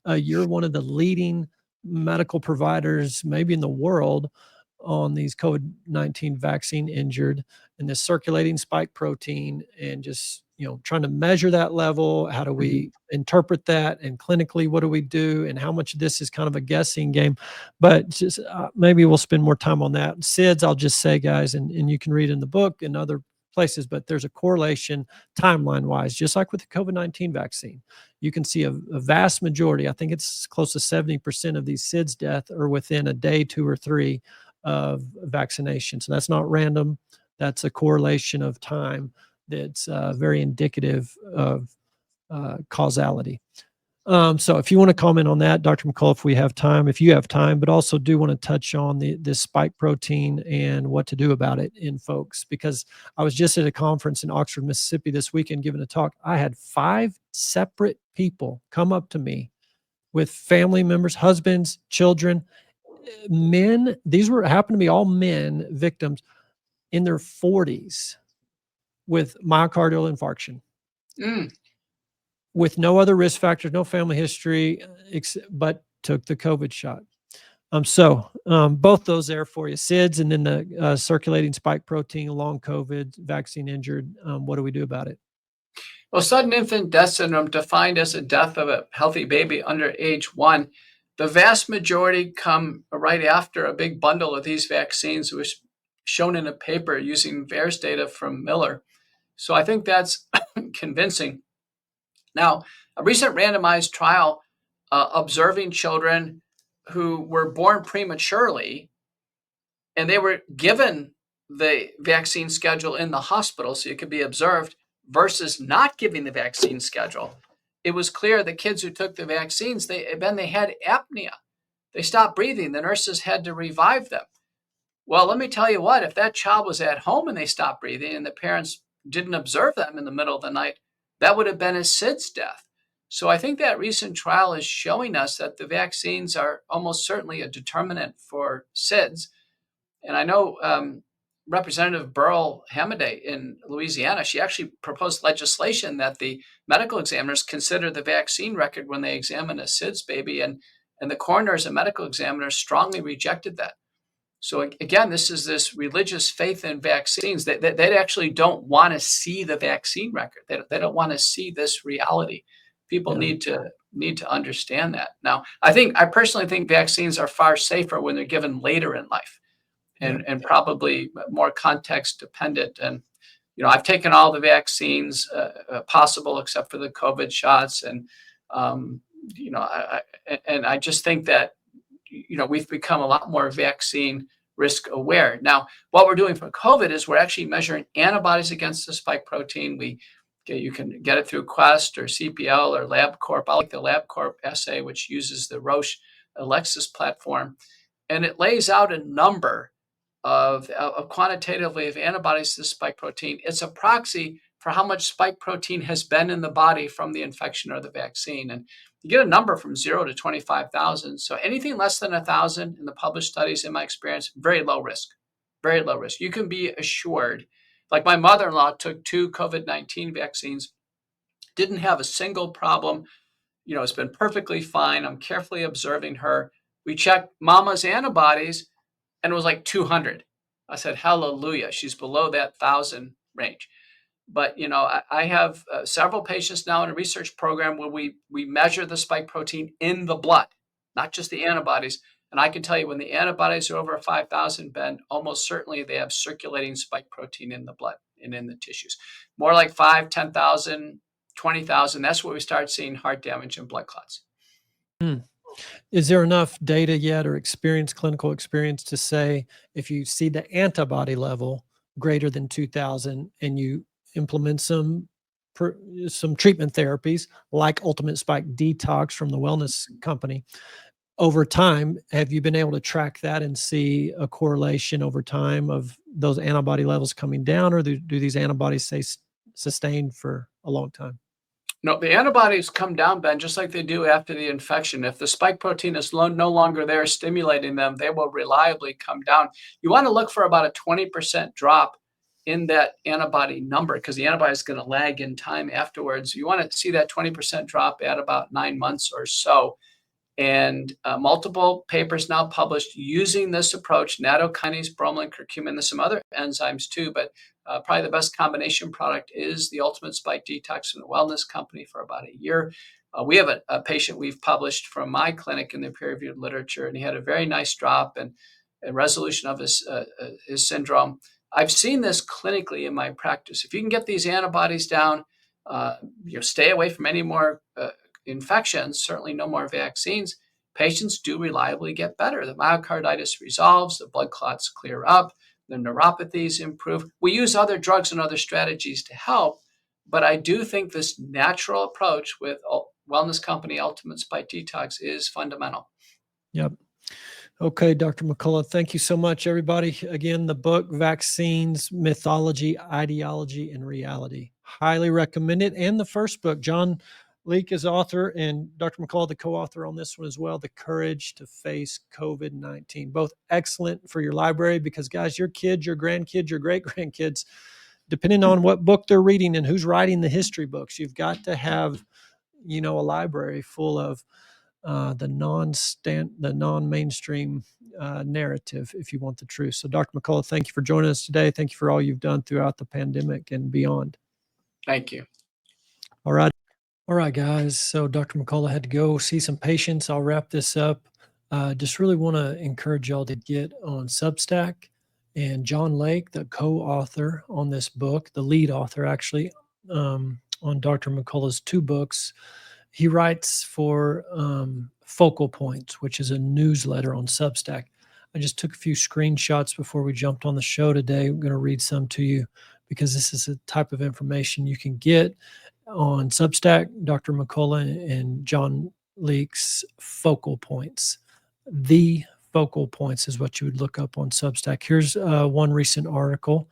you're one of the leading medical providers, maybe in the world, on these COVID-19 vaccine injured and this circulating spike protein and just, trying to measure that level. How do we interpret that? And clinically, what do we do? And how much of this is kind of a guessing game? But just maybe we'll spend more time on that. SIDS, I'll just say, guys, and you can read in the book and other places, but there's a correlation timeline-wise, just like with the COVID-19 vaccine. You can see a vast majority, I think it's close to 70% of these SIDS deaths are within a day, 2 or 3 of vaccination. So that's not random. That's a correlation of time that's very indicative of causality. So if you want to comment on that, Dr. McCullough, if you have time, but also do want to touch on this spike protein and what to do about it in folks, because I was just at a conference in Oxford, Mississippi this weekend giving a talk. I had 5 separate people come up to me with family members, husbands, children, men. These happened to be all men victims in their 40s with myocardial infarction. With no other risk factors, no family history, but took the COVID shot. So both those there for you, SIDS and then the circulating spike protein, long COVID, vaccine injured. What do we do about it? Well, sudden infant death syndrome, defined as a death of a healthy baby under age 1, the vast majority come right after a big bundle of these vaccines, which shown in a paper using VAERS data from Miller. So I think that's convincing. Now, a recent randomized trial observing children who were born prematurely, and they were given the vaccine schedule in the hospital so it could be observed versus not giving the vaccine schedule. It was clear the kids who took the vaccines, they had apnea. They stopped breathing. The nurses had to revive them. Well, let me tell you what, if that child was at home and they stopped breathing and the parents didn't observe them in the middle of the night, that would have been a SIDS death. So I think that recent trial is showing us that the vaccines are almost certainly a determinant for SIDS. And I know Representative Burl Hamaday in Louisiana, she actually proposed legislation that the medical examiners consider the vaccine record when they examine a SIDS baby, and the coroners and medical examiners strongly rejected that. So again, this is this religious faith in vaccines. They actually don't want to see the vaccine record. They don't want to see this reality. People need to understand that. Now, I personally think vaccines are far safer when they're given later in life, and probably more context dependent. And I've taken all the vaccines possible except for the COVID shots, and I just think that we've become a lot more vaccine risk aware. Now, what we're doing for COVID is we're actually measuring antibodies against the spike protein. You can get it through Quest or CPL or LabCorp. I like the LabCorp assay, which uses the Roche Alexis platform, and it lays out a number of quantitatively of antibodies to the spike protein. It's a proxy for how much spike protein has been in the body from the infection or the vaccine. And you get a number from 0 to 25,000. So anything less than 1,000 in the published studies, in my experience, very low risk, very low risk. You can be assured. Like my mother-in-law took 2 COVID-19 vaccines, didn't have a single problem. It's been perfectly fine. I'm carefully observing her. We checked mama's antibodies, and it was like 200. I said, hallelujah, she's below that 1,000 range. But, I have several patients now in a research program where we measure the spike protein in the blood, not just the antibodies. And I can tell you when the antibodies are over 5,000, Ben, almost certainly they have circulating spike protein in the blood and in the tissues. More like 5, 10,000, 20,000. That's where we start seeing heart damage and blood clots. Is there enough data yet or clinical experience to say if you see the antibody level greater than 2,000 and you implement some treatment therapies like Ultimate Spike Detox from the wellness company, over time, have you been able to track that and see a correlation over time of those antibody levels coming down, or do these antibodies stay sustained for a long time? No, the antibodies come down, Ben, just like they do after the infection. If the spike protein is no longer there stimulating them, they will reliably come down. You want to look for about a 20% drop in that antibody number because the antibody is going to lag in time afterwards. You want to see that 20% drop at about 9 months or so. And multiple papers now published using this approach, nattokinase, bromelain, curcumin. There's some other enzymes too, but probably the best combination product is the Ultimate Spike Detox from the Wellness Company for about a year. We have a patient we've published from my clinic in the peer-reviewed literature, and he had a very nice drop and a resolution of his syndrome. I've seen this clinically in my practice. If you can get these antibodies down, stay away from any more infections, certainly no more vaccines, patients do reliably get better. The myocarditis resolves, the blood clots clear up, the neuropathies improve. We use other drugs and other strategies to help, but I do think this natural approach with Wellness Company Ultimate Spike Detox is fundamental. Yep. Okay, Dr. McCullough, thank you so much, everybody. Again, the book, Vaccines, Mythology, Ideology, and Reality. Highly recommend it. And the first book, John Leake is author, and Dr. McCullough, the co-author on this one as well, The Courage to Face COVID-19. Both excellent for your library because, guys, your kids, your grandkids, your great-grandkids, depending on what book they're reading and who's writing the history books, you've got to have, a library full of the non-mainstream narrative if you want the truth. So, Dr. McCullough, thank you for joining us today. Thank you for all you've done throughout the pandemic and beyond. Thank you. All right, guys. So Dr. McCullough had to go see some patients. I'll wrap this up. Just really want to encourage y'all to get on Substack And John Leake, the co-author on this book, the lead author actually, on Dr. McCullough's 2 books, he writes for Focal Points, which is a newsletter on Substack. I just took a few screenshots before we jumped on the show today. I'm going to read some to you because this is a type of information you can get on Substack, Dr. McCullough and John Leake's Focal Points. The Focal Points is what you would look up on Substack. Here's one recent article.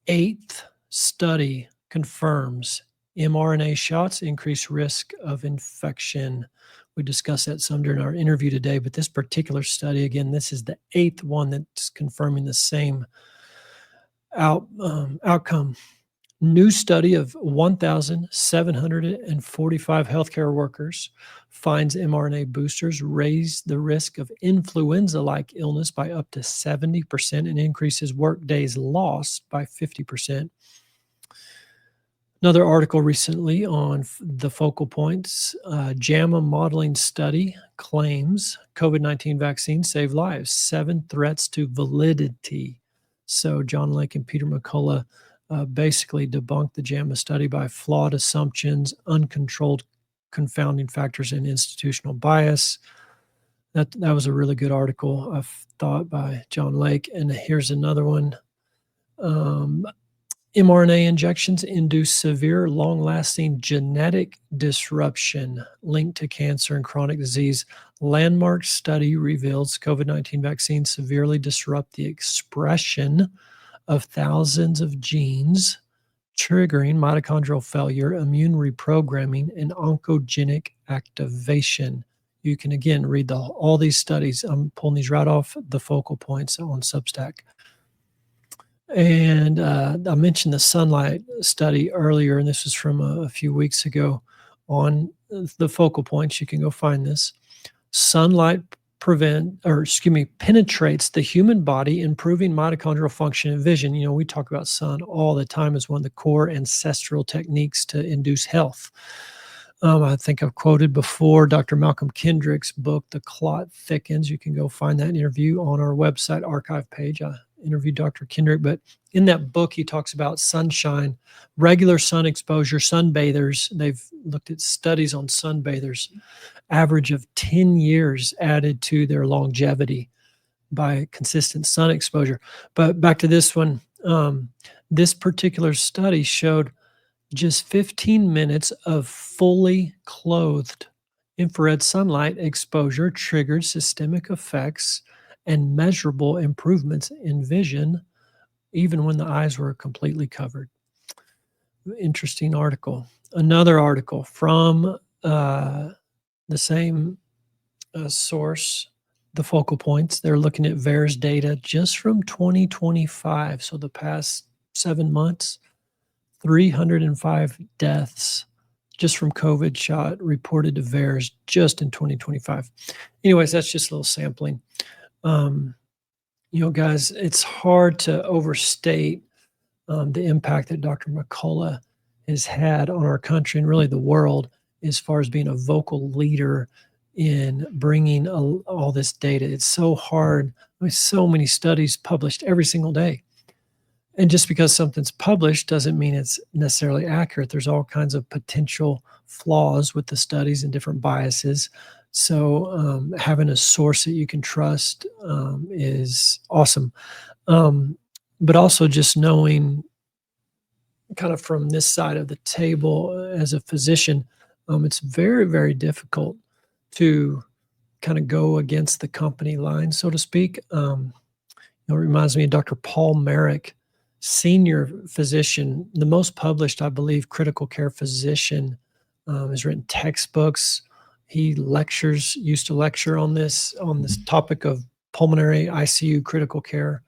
8th study confirms mRNA shots increase risk of infection. We discussed that some during our interview today, but this particular study, again, this is the 8th one that's confirming the same outcome. New study of 1,745 healthcare workers finds mRNA boosters raise the risk of influenza-like illness by up to 70% and increases work days lost by 50%. Another article recently on the Focal Points, JAMA modeling study claims COVID-19 vaccines save lives, 7 threats to validity. So John Leake and Peter McCullough basically debunked the JAMA study by flawed assumptions, uncontrolled confounding factors, and institutional bias. That was a really good article, I thought, by John Leake. And here's another one. mRNA injections induce severe, long-lasting genetic disruption linked to cancer and chronic disease. Landmark study reveals COVID-19 vaccines severely disrupt the expression of thousands of genes, triggering mitochondrial failure, immune reprogramming, and oncogenic activation. You can, again, read all these studies. I'm pulling these right off the Focal Points on Substack. And I mentioned the sunlight study earlier, and this was from a few weeks ago on the Focal Points. You can go find this. Sunlight penetrates the human body, improving mitochondrial function and vision. You know, we talk about sun all the time as one of the core ancestral techniques to induce health. I think I've quoted before Dr. Malcolm Kendrick's book, The Clot Thickens. You can go find that interview on our website archive page. I interviewed Dr. Kendrick, but in that book, he talks about sunshine, regular sun exposure, sunbathers. They've looked at studies on sunbathers, average of 10 years added to their longevity by consistent sun exposure. But back to this one, this particular study showed just 15 minutes of fully clothed infrared sunlight exposure triggered systemic effects and measurable improvements in vision, even when the eyes were completely covered. Interesting article. Another article from the same source, the Focal Points. They're looking at VAERS data just from 2025, so the past 7 months. 305 deaths just from COVID shot reported to VAERS just in 2025. Anyways, that's just a little sampling. Guys, it's hard to overstate the impact that Dr. McCullough has had on our country and really the world as far as being a vocal leader in bringing all this data. It's so hard. There's so many studies published every single day. And just because something's published doesn't mean it's necessarily accurate. There's all kinds of potential flaws with the studies and different biases. So having a source that you can trust is awesome. But also just knowing kind of from this side of the table as a physician, it's very, very difficult to kind of go against the company line, so to speak. It reminds me of Dr. Paul Merrick, senior physician, the most published, I believe, critical care physician, has written textbooks. He used to lecture on this topic of pulmonary ICU critical care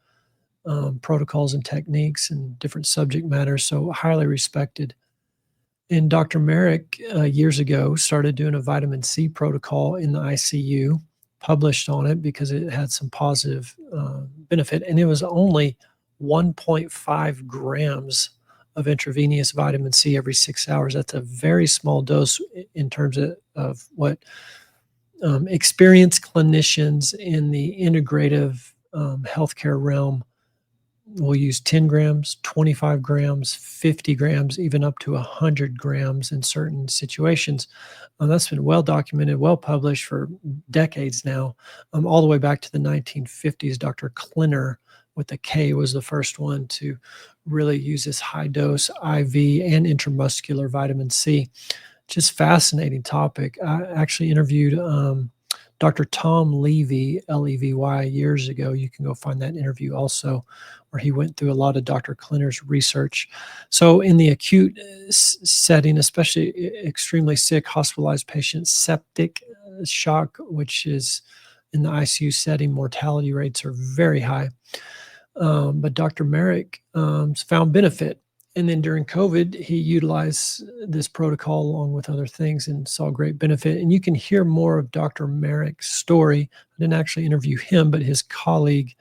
protocols and techniques and different subject matters. So highly respected. And Dr. Merrick years ago started doing a vitamin C protocol in the ICU, published on it because it had some positive benefit. And it was only 1.5 grams of intravenous vitamin C every 6 hours. That's a very small dose in terms of what experienced clinicians in the integrative healthcare realm We'll use 10 grams, 25 grams, 50 grams, even up to 100 grams in certain situations. That's been well documented, well published for decades now, all the way back to the 1950s. Dr. Klenner with a K was the first one to really use this high dose IV and intramuscular vitamin C. Just fascinating topic. I actually interviewed Dr. Tom Levy, Levy, years ago. You can go find that interview also, where he went through a lot of Dr. Klenner's research. So, in the acute setting, especially extremely sick, hospitalized patients, septic shock, which is in the ICU setting, mortality rates are very high. But Dr. Merrick found benefit. And then during COVID, he utilized this protocol along with other things and saw great benefit. And you can hear more of Dr. Merrick's story. I didn't actually interview him, but his colleague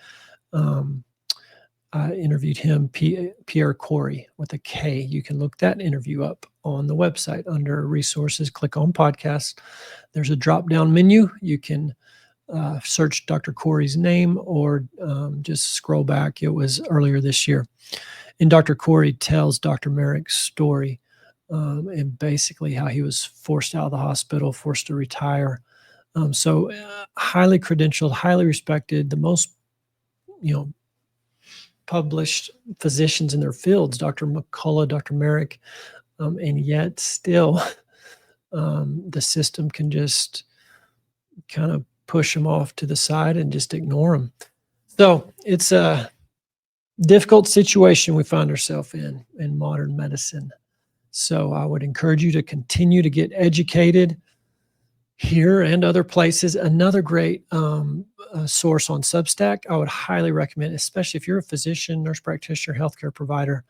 interviewed him, Pierre Corey with a K. You can look that interview up on the website under resources, click on podcast. There's a drop down menu. You can search Dr. Corey's name or just scroll back. It was earlier this year. And Dr. Corey tells Dr. Merrick's story and basically how he was forced out of the hospital, forced to retire. So highly credentialed, highly respected, the most, published physicians in their fields, Dr. McCullough, Dr. Merrick, and yet still the system can just kind of push them off to the side and just ignore them. So it's a difficult situation we find ourselves in modern medicine. So I would encourage you to continue to get educated here and other places. Another great source on Substack, I would highly recommend, especially if you're a physician, nurse practitioner, healthcare provider,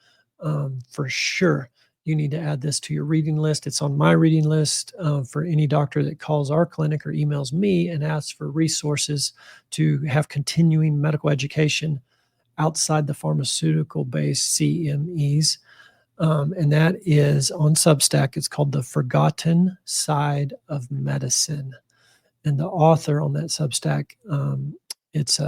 for sure. You need to add this to your reading list. It's on my reading list for any doctor that calls our clinic or emails me and asks for resources to have continuing medical education outside the pharmaceutical-based CMEs. And that is on Substack. It's called The Forgotten Side of Medicine. And the author on that Substack, it's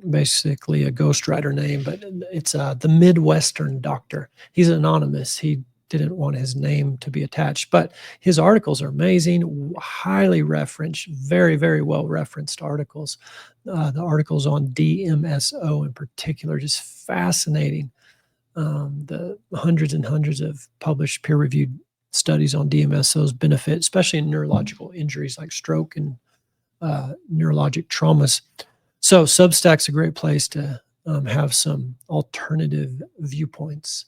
basically a ghostwriter name, but it's the Midwestern Doctor. He's anonymous. He didn't want his name to be attached, but his articles are amazing, highly referenced, very, very well referenced articles. The articles on DMSO in particular, just fascinating. The hundreds and hundreds of published peer-reviewed studies on DMSO's benefit, especially in neurological injuries like stroke and neurologic traumas. So Substack's a great place to have some alternative viewpoints.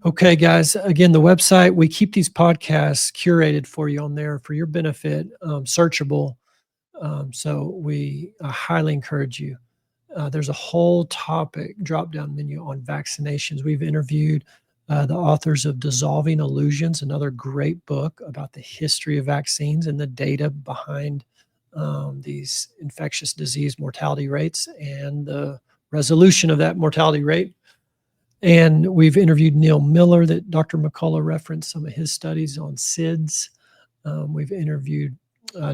Okay, guys, again, the website, we keep these podcasts curated for you on there for your benefit, searchable. So we highly encourage you. There's a whole topic drop-down menu on vaccinations. We've interviewed the authors of Dissolving Illusions, another great book about the history of vaccines and the data behind these infectious disease mortality rates and the resolution of that mortality rate. And we've interviewed Neil Miller, that Dr. McCullough referenced some of his studies on SIDS. We've interviewed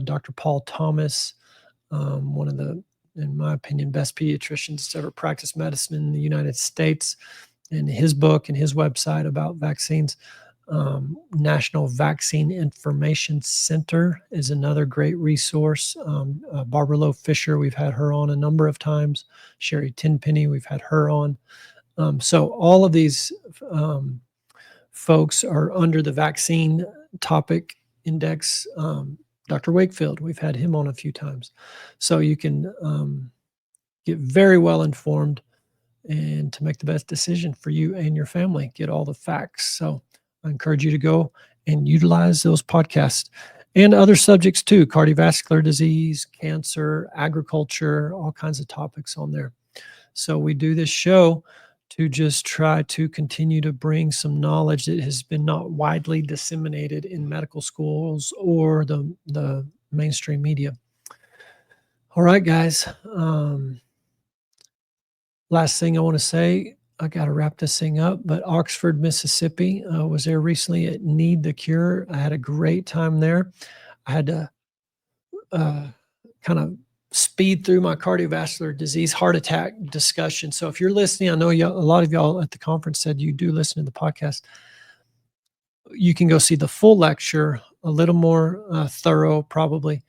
Dr. Paul Thomas, one of the, in my opinion, best pediatricians to ever practice medicine in the United States. And his book and his website about vaccines, National Vaccine Information Center is another great resource. Barbara Lowe Fisher, we've had her on a number of times. Sherry Tenpenny, we've had her on. So all of these folks are under the vaccine topic index. Dr. Wakefield, we've had him on a few times. So you can get very well informed and to make the best decision for you and your family, get all the facts. So I encourage you to go and utilize those podcasts and other subjects too, cardiovascular disease, cancer, agriculture, all kinds of topics on there. So we do this show to just try to continue to bring some knowledge that has been not widely disseminated in medical schools or the mainstream media. All right, guys. Last thing I want to say, I got to wrap this thing up, but Oxford, Mississippi, was there recently at Need the Cure. I had a great time there. I had to kind of speed through my cardiovascular disease, heart attack discussion. So if you're listening, I know a lot of y'all at the conference said you do listen to the podcast. You can go see the full lecture, a little more thorough, probably,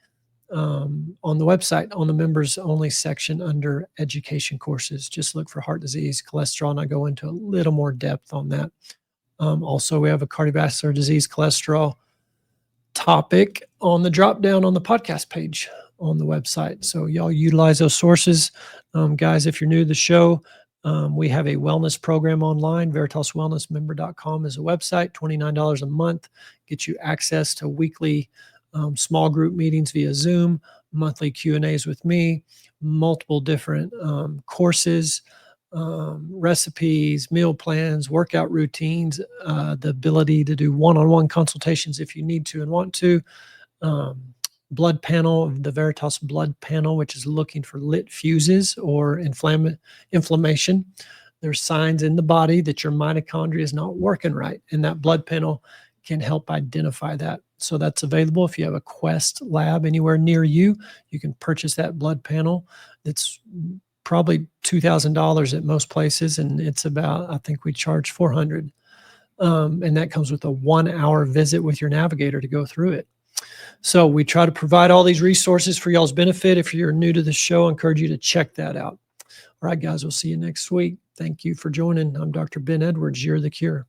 on the website on the members only section under education courses. Just look for heart disease, cholesterol, and I go into a little more depth on that. Also, we have a cardiovascular disease cholesterol topic on the drop down on the podcast page on the website. So y'all utilize those sources. Guys, if you're new to the show, we have a wellness program online. VeritasWellnessMember.com is a website, $29 a month, gets you access to weekly small group meetings via Zoom, monthly Q&As with me, multiple different courses, recipes, meal plans, workout routines, the ability to do one-on-one consultations if you need to and want to, blood panel, the Veritas blood panel, which is looking for lit fuses or inflammation. There's signs in the body that your mitochondria is not working right, and that blood panel can help identify that. So that's available. If you have a Quest lab anywhere near you, you can purchase that blood panel. It's probably $2,000 at most places, and it's about, I think we charge $400. And that comes with a 1-hour visit with your navigator to go through it. So we try to provide all these resources for y'all's benefit. If you're new to the show, I encourage you to check that out. All right, guys, we'll see you next week. Thank you for joining. I'm Dr. Ben Edwards. You're the Cure.